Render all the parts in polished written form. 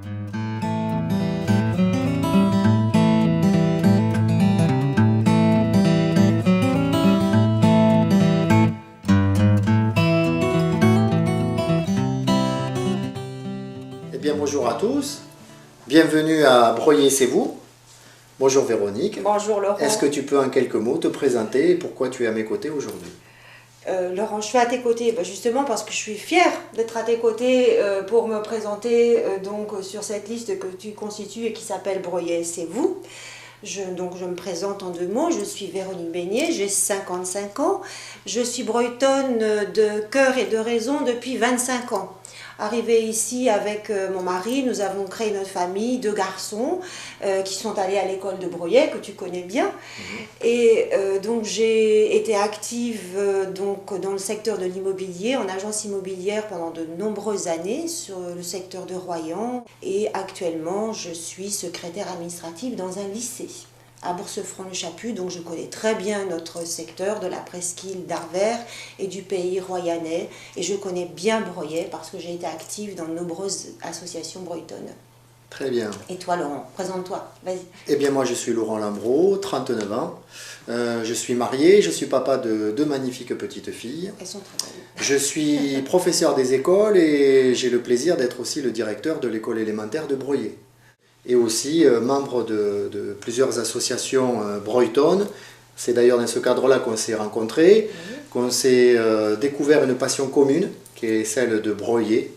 Eh bien bonjour à tous, bienvenue à Broyer c'est vous. Bonjour Véronique. Bonjour Laurent. Est-ce que tu peux en quelques mots te présenter et pourquoi tu es à mes côtés aujourd'hui? Laurent, je suis à tes côtés justement parce que je suis fière d'être à tes côtés pour me présenter sur cette liste que tu constitues et qui s'appelle Broyer c'est vous. Je me présente en deux mots, je suis Véronique Beignet, j'ai 55 ans, je suis bretonne de cœur et de raison depuis 25 ans. Arrivée ici avec mon mari, nous avons créé notre famille, 2 garçons qui sont allés à l'école de Broyer, que tu connais bien. Et donc j'ai été active dans le secteur de l'immobilier, en agence immobilière pendant de nombreuses années sur le secteur de Royan. Et actuellement, je suis secrétaire administrative dans un lycée à Bourse-Franc-le-Chaput, donc je connais très bien notre secteur de la presqu'île d'Arvers et du pays royannais, et je connais bien Broyer parce que j'ai été active dans de nombreuses associations bretonnes. Très bien. Et toi Laurent, présente-toi, vas-y. Eh bien moi je suis Laurent Lambreau, 39 ans, je suis marié, je suis papa de 2 magnifiques petites filles. Elles sont très belles. Je suis professeur des écoles et j'ai le plaisir d'être aussi le directeur de l'école élémentaire de Broyer. Et aussi membre de plusieurs associations bretonnes. C'est d'ailleurs dans ce cadre-là qu'on s'est rencontrés, qu'on s'est découvert une passion commune, qui est celle de Broyer.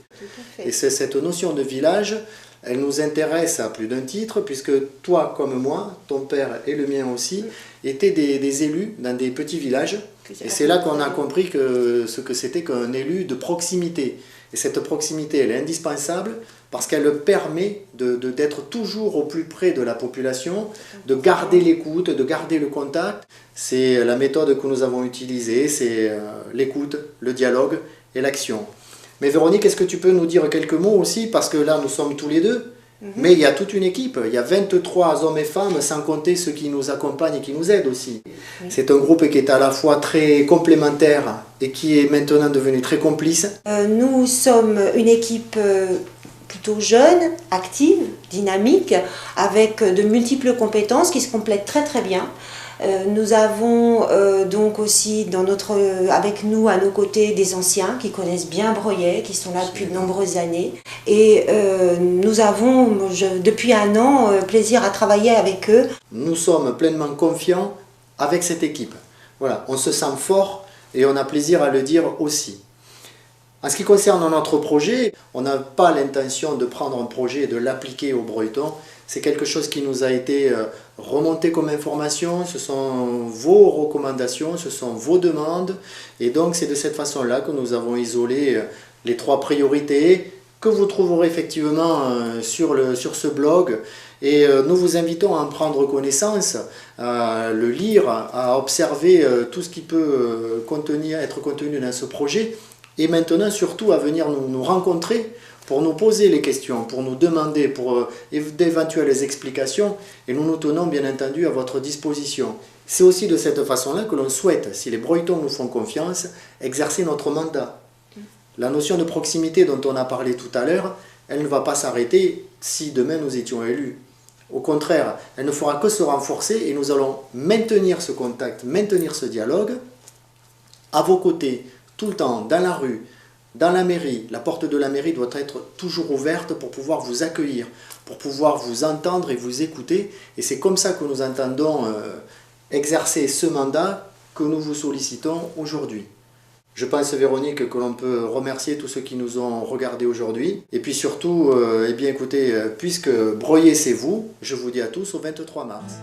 Et c'est cette notion de village, elle nous intéresse à plus d'un titre, puisque toi comme moi, ton père et le mien aussi, étaient des élus dans des petits villages. Et c'est là qu'on a compris ce que c'était qu'un élu de proximité. Et cette proximité, elle est indispensable parce qu'elle permet d'être toujours au plus près de la population, de garder l'écoute, de garder le contact. C'est la méthode que nous avons utilisée, c'est l'écoute, le dialogue et l'action. Mais Véronique, est-ce que tu peux nous dire quelques mots aussi? Parce que là, nous sommes tous les deux, mais il y a toute une équipe. Il y a 23 hommes et femmes, sans compter ceux qui nous accompagnent et qui nous aident aussi. C'est un groupe qui est à la fois très complémentaire et qui est maintenant devenu très complice. Nous sommes une équipe plutôt jeune, active, dynamique, avec de multiples compétences qui se complètent très très bien. Nous avons donc aussi avec nous à nos côtés des anciens qui connaissent bien Broyer, qui sont là depuis de nombreuses années. Et nous avons depuis un an plaisir à travailler avec eux. Nous sommes pleinement confiants avec cette équipe. Voilà, on se sent fort et on a plaisir à le dire aussi. En ce qui concerne notre projet, on n'a pas l'intention de prendre un projet et de l'appliquer au Breton. C'est quelque chose qui nous a été remonté comme information, ce sont vos recommandations, ce sont vos demandes. Et donc c'est de cette façon-là que nous avons isolé les 3 priorités que vous trouverez effectivement sur ce blog. Et nous vous invitons à en prendre connaissance, à le lire, à observer tout ce qui peut être contenu dans ce projet. Et maintenant, surtout, à venir nous rencontrer pour nous poser les questions, pour nous demander pour d'éventuelles explications. Et nous nous tenons bien entendu à votre disposition. C'est aussi de cette façon-là que l'on souhaite, si les Bretons nous font confiance, exercer notre mandat. La notion de proximité dont on a parlé tout à l'heure, elle ne va pas s'arrêter si demain nous étions élus. Au contraire, elle ne fera que se renforcer et nous allons maintenir ce contact, maintenir ce dialogue à vos côtés, tout le temps, dans la rue, dans la mairie. La porte de la mairie doit être toujours ouverte pour pouvoir vous accueillir, pour pouvoir vous entendre et vous écouter. Et c'est comme ça que nous entendons exercer ce mandat que nous vous sollicitons aujourd'hui. Je pense, Véronique, que l'on peut remercier tous ceux qui nous ont regardés aujourd'hui. Et puis surtout, eh bien écoutez, puisque Broyer c'est vous, je vous dis à tous au 23 mars.